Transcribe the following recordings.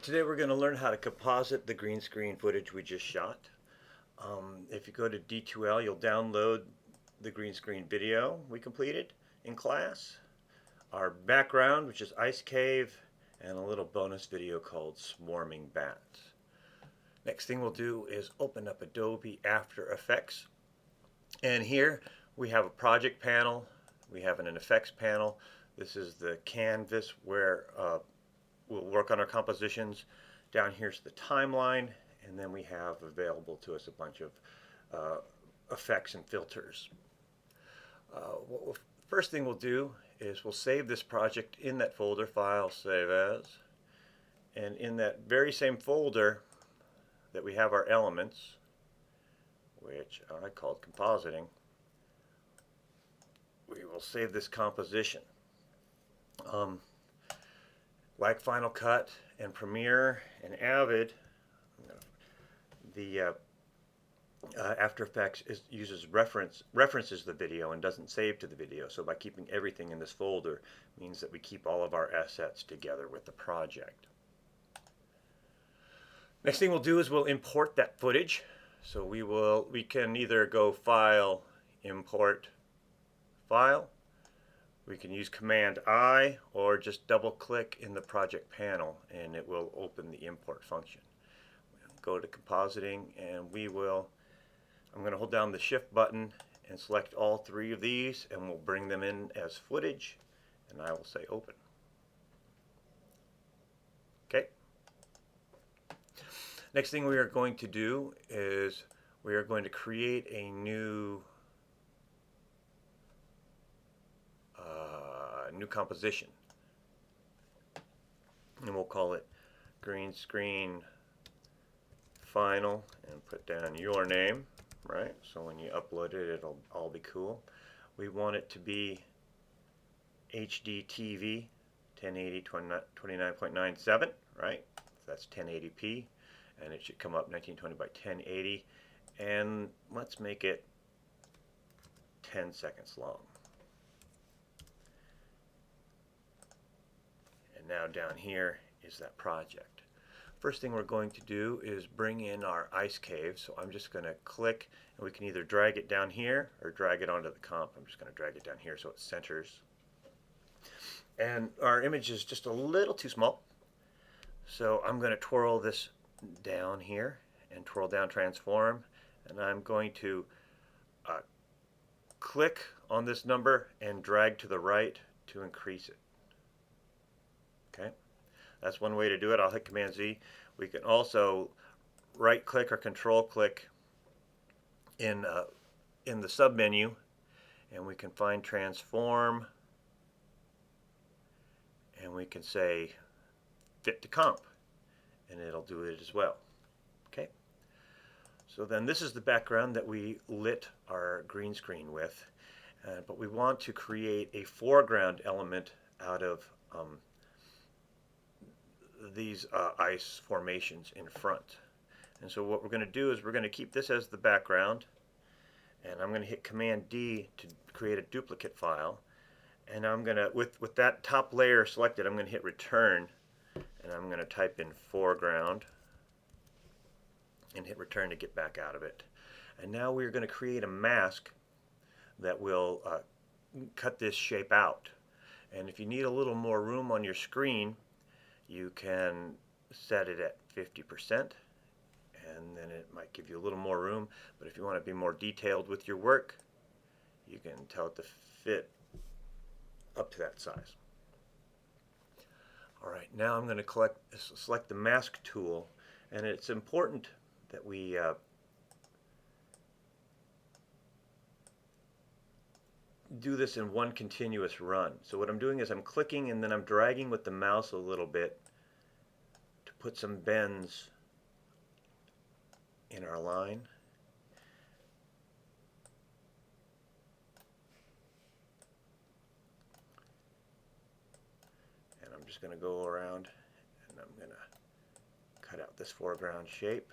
Alright, today we're going to learn how to composite the green screen footage we just shot. If you go to D2L, you'll download the green screen video we completed in class, our background, which is Ice Cave, and a little bonus video called Swarming Bats. Next thing we'll do is open up Adobe After Effects. And here we have a project panel, we have an effects panel. This is the canvas where we'll work on our compositions. Down here's the timeline, and then we have available to us a bunch of effects and filters. First thing we'll do is we'll save this project in that folder, File, Save As, and in that very same folder that we have our elements, which I called Compositing, we will save this composition. Like Final Cut and Premiere and Avid, the After Effects references the video and doesn't save to the video. So by keeping everything in this folder means that we keep all of our assets together with the project. Next thing we'll do is we'll import that footage. So we can either go File, Import, File. We can use Command I or just double click in the project panel and it will open the import function. Go to Compositing and I'm going to hold down the Shift button and select all three of these, and we'll bring them in as footage, and I will say open. Okay. Next thing we are going to do is we are going to create a new composition, and we'll call it green screen final and put down your name, right? So when you upload it, it'll all be cool. We want it to be HD TV 1080 29.97, right? That's 1080p, and it should come up 1920 by 1080, and let's make it 10 seconds long. And now down here is that project. First thing we're going to do is bring in our ice cave. So I'm just going to click, and we can either drag it down here or drag it onto the comp. I'm just going to drag it down here so it centers. And our image is just a little too small. So I'm going to twirl this down here and twirl down transform. And I'm going to click on this number and drag to the right to increase it. Okay. That's one way to do it. I'll hit Command Z. We can also right click or control click in the sub menu, and we can find transform, and we can say fit to comp, and it'll do it as well. Okay. So then this is the background that we lit our green screen with, but we want to create a foreground element out of these ice formations in front. And so what we're going to do is we're going to keep this as the background, and I'm going to hit Command D to create a duplicate file, and I'm going to, with that top layer selected, I'm going to hit return, and I'm going to type in foreground and hit return to get back out of it. And now we're going to create a mask that will cut this shape out. And if you need a little more room on your screen, you can set it at 50%, and then it might give you a little more room. But if you want to be more detailed with your work, you can tell it to fit up to that size. Alright, now I'm going to select the mask tool, and it's important that we do this in one continuous run. So what I'm doing is I'm clicking and then I'm dragging with the mouse a little bit to put some bends in our line. And I'm just going to go around and I'm going to cut out this foreground shape.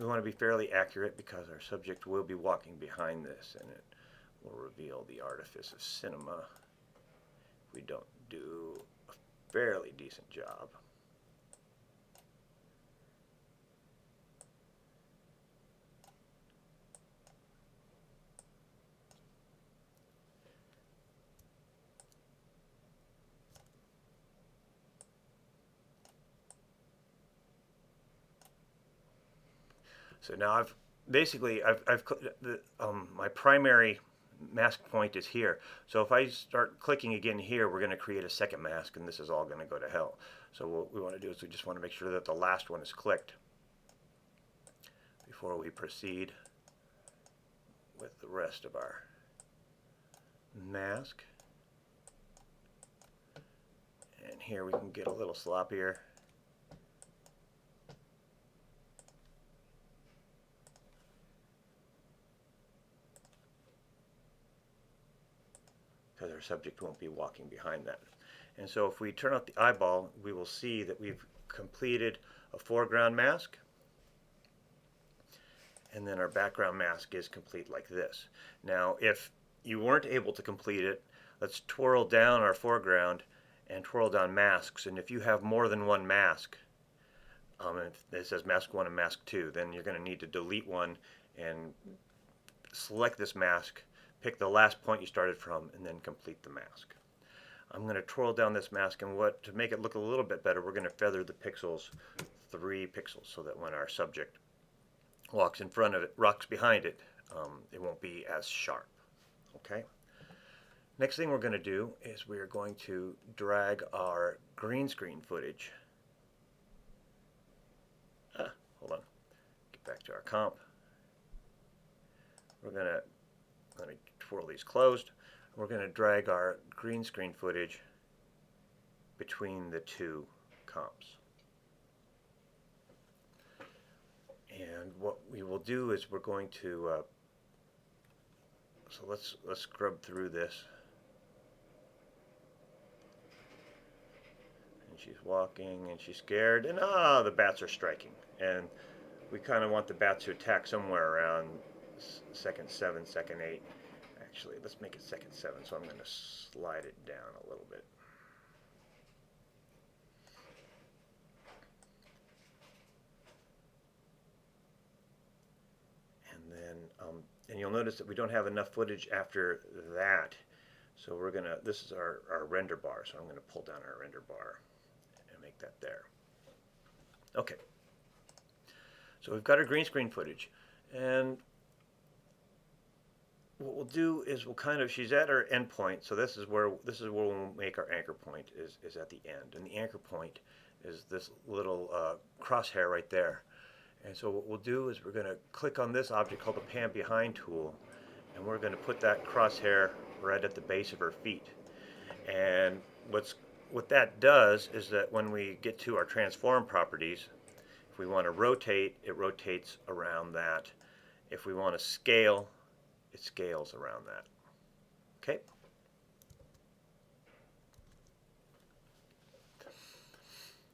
We want to be fairly accurate because our subject will be walking behind this, and it will reveal the artifice of cinema if we don't do a fairly decent job. So now I've my primary mask point is here. So if I start clicking again here, we're going to create a second mask, and this is all going to go to hell. So what we want to do is we just want to make sure that the last one is clicked before we proceed with the rest of our mask. And here we can get a little sloppier. Because our subject won't be walking behind that. And so if we turn out the eyeball, we will see that we've completed a foreground mask, and then our background mask is complete like this. Now if you weren't able to complete it, let's twirl down our foreground and twirl down masks, and if you have more than one mask, if it says mask 1 and mask 2, then you're going to need to delete one and select this mask, pick the last point you started from, and then complete the mask. I'm going to twirl down this mask, and to make it look a little bit better, we're going to feather the pixels 3 pixels so that when our subject walks in front of it, rocks behind it, it won't be as sharp. Okay. Next thing we're going to do is we are going to drag our green screen footage. Hold on. Get back to our comp. We're going to let me twirl these closed. We're going to drag our green screen footage between the two comps. And what we will do is we're going to so let's scrub through this. And she's walking and she's scared, and the bats are striking. And we kind of want the bats to attack somewhere around second 7, second 8. Actually, let's make it second 7, so I'm going to slide it down a little bit. And then, and you'll notice that we don't have enough footage after that. So we're going to, this is our render bar, so I'm going to pull down our render bar and make that there. Okay. So we've got our green screen footage. And what we'll do is she's at her end point, so this is where we'll make our anchor point, is at the end. And the anchor point is this little crosshair right there. And so what we'll do is we're going to click on this object called the pan behind tool, and we're going to put that crosshair right at the base of her feet. And what that does is that when we get to our transform properties, if we want to rotate, it rotates around that. If we want to scale, it scales around that. Okay?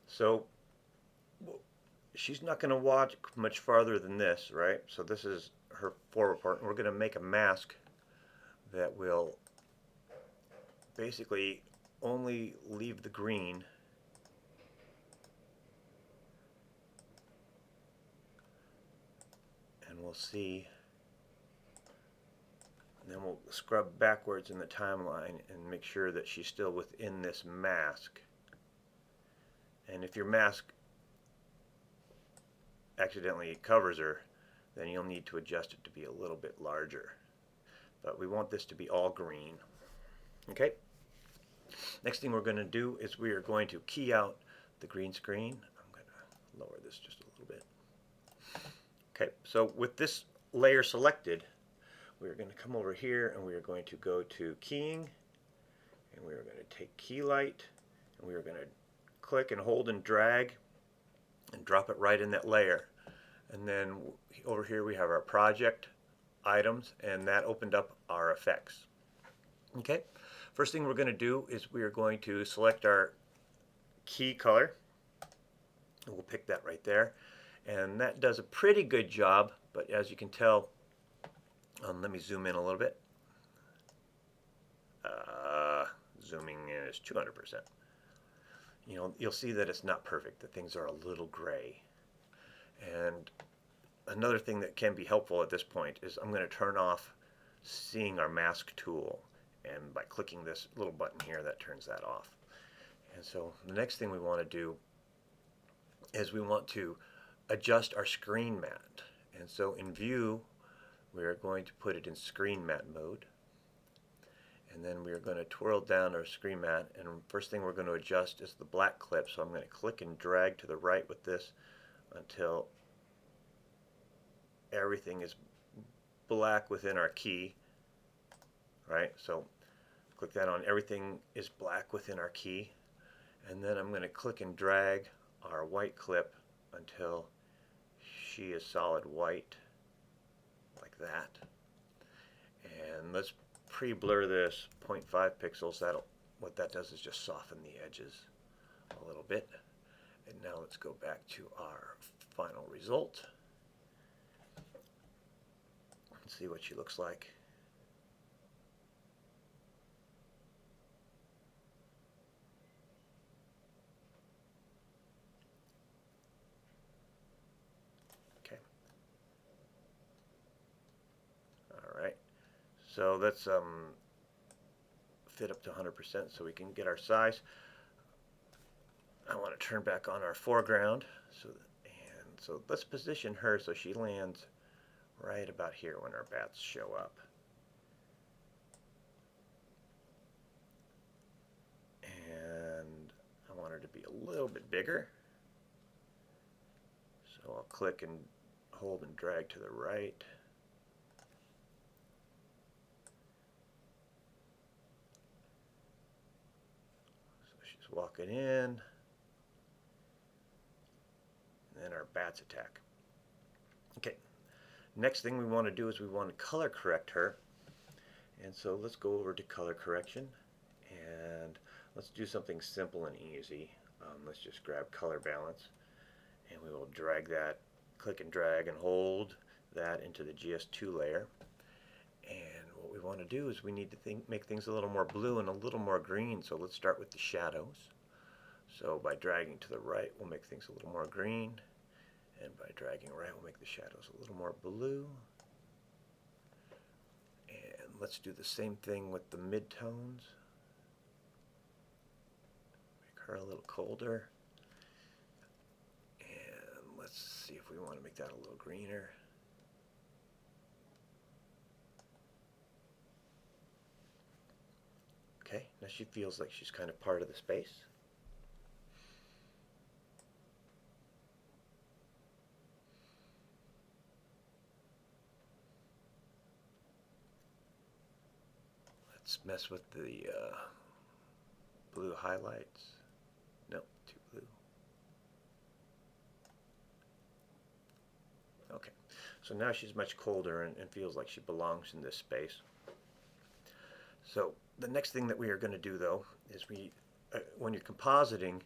So she's not going to watch much farther than this, right? So this is her forward part, and we're going to make a mask that will basically only leave the green and we'll see. And then we'll scrub backwards in the timeline and make sure that she's still within this mask. And if your mask accidentally covers her, then you'll need to adjust it to be a little bit larger. But we want this to be all green. Okay? Next thing we're going to do is we are going to key out the green screen. I'm going to lower this just a little bit. Okay, so with this layer selected, we're going to come over here and we are going to go to keying, and we are going to take key light, and we are going to click and hold and drag and drop it right in that layer. And then over here we have our project items, and that opened up our effects. Okay, first thing we're going to do is we are going to select our key color, and we'll pick that right there. And that does a pretty good job, but as you can tell, let me zoom in a little bit. Zooming in is 200%. You'll see that it's not perfect, that things are a little gray. And another thing that can be helpful at this point is I'm going to turn off seeing our mask tool, and by clicking this little button here, that turns that off. And so the next thing we want to do is we want to adjust our screen mat. And so in View, we are going to put it in screen mat mode. And then we are going to twirl down our screen mat, and first thing we're going to adjust is the black clip. So I'm going to click and drag to the right with this until everything is black within our key. Right? So click that on, everything is black within our key. And then I'm going to click and drag our white clip until she is solid white, like that. And let's pre-blur this 0.5 pixels. What that does is just soften the edges a little bit. And now let's go back to our final result and see what she looks like. Okay. All right. So let's fit up to 100% so we can get our size. I want to turn back on our foreground, so let's position her so she lands right about here when our bats show up. And I want her to be a little bit bigger, so I'll click and hold and drag to the right. So she's walking in. And then our bats attack. Okay, next thing we want to do is we want to color correct her. And so let's go over to color correction, and let's do something simple and easy. Let's just grab color balance, and we will drag that, click and drag and hold that into the GS2 layer. And what we want to do is we need to make things a little more blue and a little more green. So let's start with the shadows. So by dragging to the right, we'll make things a little more green. And by dragging right, we'll make the shadows a little more blue. And let's do the same thing with the midtones. Make her a little colder. And let's see if we want to make that a little greener. Okay, now she feels like she's kind of part of the space. Let's mess with the blue highlights. Nope, too blue. Okay, so now she's much colder and feels like she belongs in this space. So the next thing that we are going to do, though, is when you're compositing,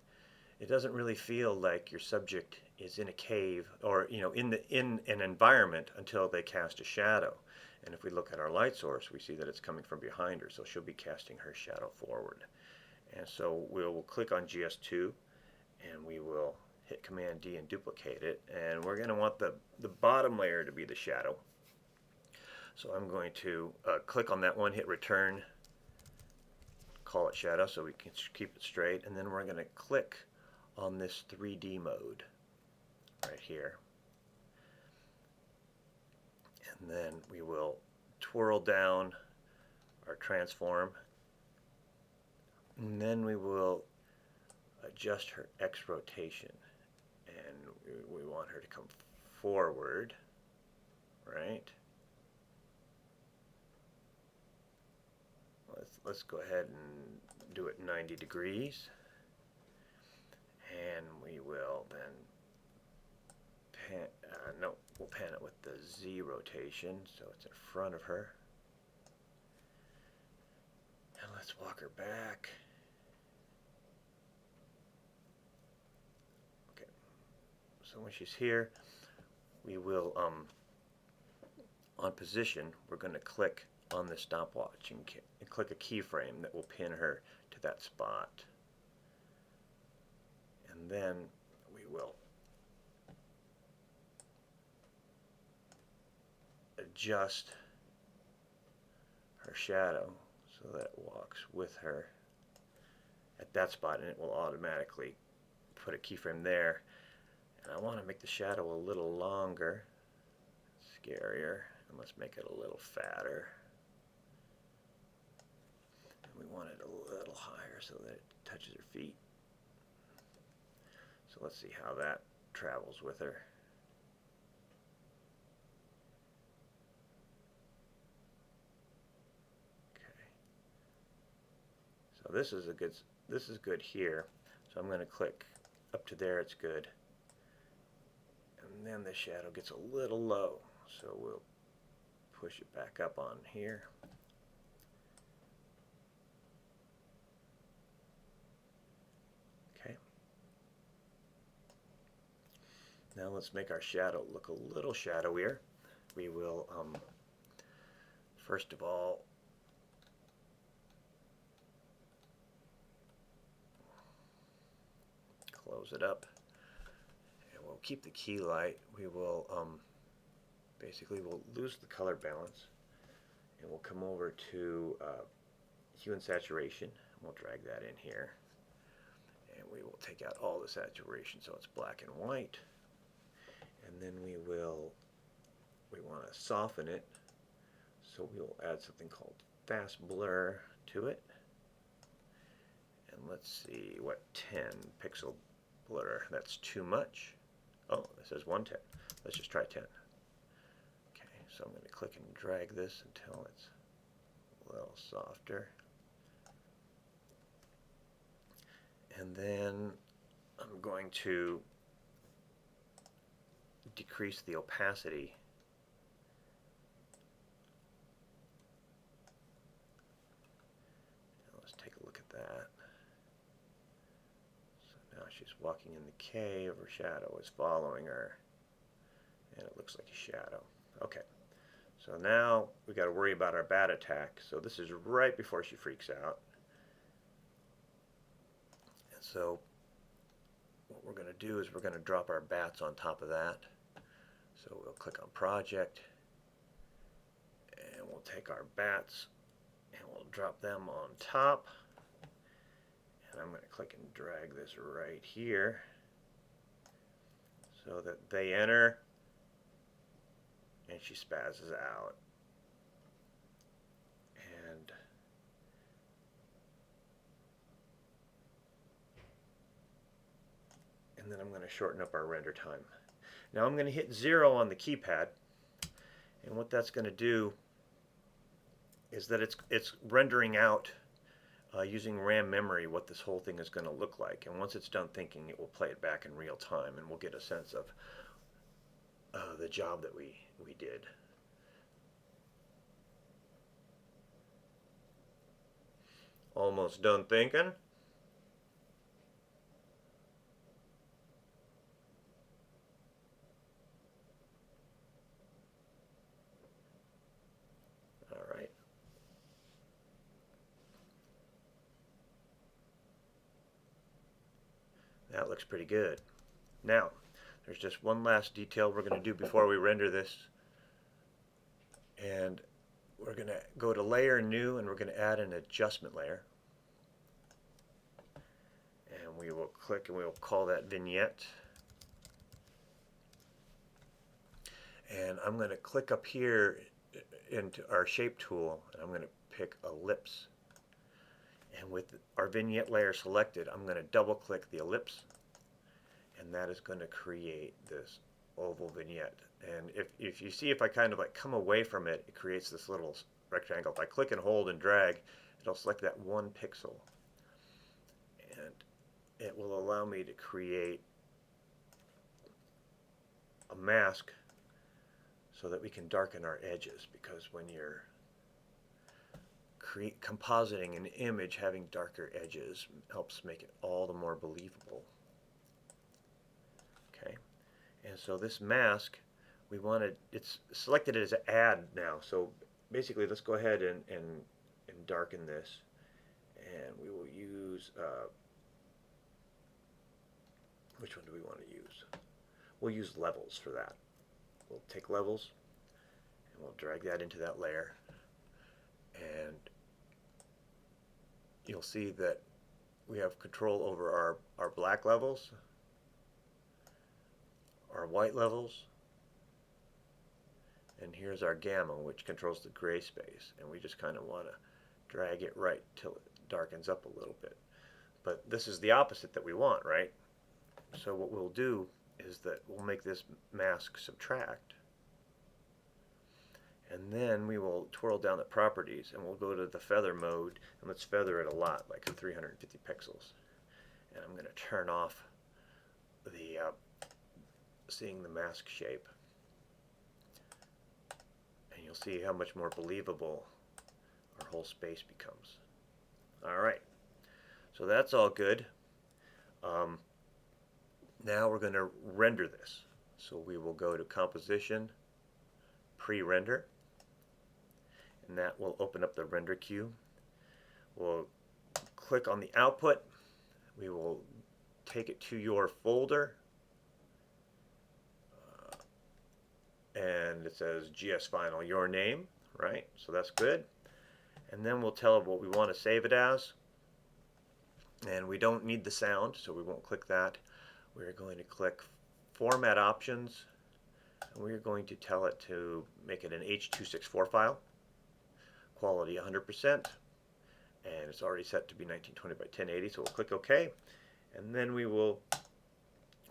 it doesn't really feel like your subject is in a cave or in an environment until they cast a shadow. And if we look at our light source, we see that it's coming from behind her, so she'll be casting her shadow forward. And so we'll click on GS2, and we will hit Command D and duplicate it. And we're going to want the bottom layer to be the shadow. So I'm going to click on that one, hit Return, call it Shadow so we can keep it straight. And then we're going to click on this 3D mode right here. And then we will twirl down our transform, and then we will adjust her X rotation, and we want her to come forward, right? Let's go ahead and do it 90 degrees, and we will then we'll pan it with the Z rotation so it's in front of her. And let's walk her back. Okay, So when she's here, we will, on position, we're going to click on the stopwatch and click a keyframe that will pin her to that spot. And then we will adjust her shadow so that it walks with her at that spot, and it will automatically put a keyframe there. And I want to make the shadow a little longer, scarier, and let's make it a little fatter. And we want it a little higher so that it touches her feet. So let's see how that travels with her. Okay. So this is good here. So I'm going to click up to there, it's good. And then the shadow gets a little low, so we'll push it back up on here. Okay. Now let's make our shadow look a little shadowier. We will, first of all, close it up, and we'll keep the key light. We will basically we'll lose the color balance, and we'll come over to hue and saturation, and we'll drag that in here, and we will take out all the saturation so it's black and white. And then we want to soften it, so we'll add something called fast blur to it. And let's see, what, 10 pixel blur, that's too much. Oh, it says 110. Let's just try 10. Okay, so I'm going to click and drag this until it's a little softer. And then I'm going to decrease the opacity. Now let's take a look at that. So now she's walking in the cave, her shadow is following her, and it looks like a shadow. Okay, so now we got to worry about our bat attack. So this is right before she freaks out. And so what we're going to do is we're going to drop our bats on top of that. So we'll click on Project, and we'll take our bats and we'll drop them on top. And I'm going to click and drag this right here so that they enter and she spazzes out. And then I'm going to shorten up our render time. Now I'm going to hit 0 on the keypad, and what that's going to do is that it's rendering out using RAM memory what this whole thing is going to look like. And once it's done thinking, it will play it back in real time, and we'll get a sense of the job that we did. Almost done thinking. All right. That looks pretty good. Now, there's just one last detail we're going to do before we render this. And we're going to go to Layer, New, and we're going to add an adjustment layer. And we will click and we will call that Vignette. And I'm going to click up here into our Shape tool, and I'm going to pick Ellipse. And with our Vignette layer selected, I'm going to double click the ellipse, and that is going to create this oval vignette. And if you see, if I kind of like come away from it, it creates this little rectangle. If I click and hold and drag, it'll select that 1 pixel, and it will allow me to create a mask so that we can darken our edges, because when you're compositing an image, having darker edges helps make it all the more believable. Okay, And so this mask, we wanted, it's selected as add now. So basically let's go ahead and darken this. And we will use, which one do we want to use? We'll use levels for that. We'll take levels and we'll drag that into that layer. And you'll see that we have control over our black levels, our white levels, and here's our gamma, which controls the gray space. And we just kind of want to drag it right till it darkens up a little bit. But this is the opposite that we want, right? So what we'll do is that we'll make this mask subtract, and then we will twirl down the properties and we'll go to the feather mode, and let's feather it a lot, like 350 pixels. And I'm going to turn off the seeing the mask shape, and you'll see how much more believable our whole space becomes. Alright, so that's all good. Now we're going to render this. So we will go to Composition, Pre-Render, and that will open up the render queue. We'll click on the output. We will take it to your folder, and it says GS Final, your name, right? So that's good. And then we'll tell it what we want to save it as. And we don't need the sound, so we won't click that. We're going to click Format Options, and we're going to tell it to make it an H.264 file, quality 100%, and it's already set to be 1920 by 1080, so we'll click OK, and then we will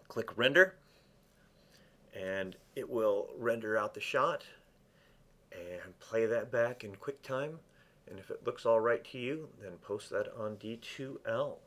click Render, and it will render out the shot and play that back in QuickTime, and if it looks all right to you, then post that on D2L.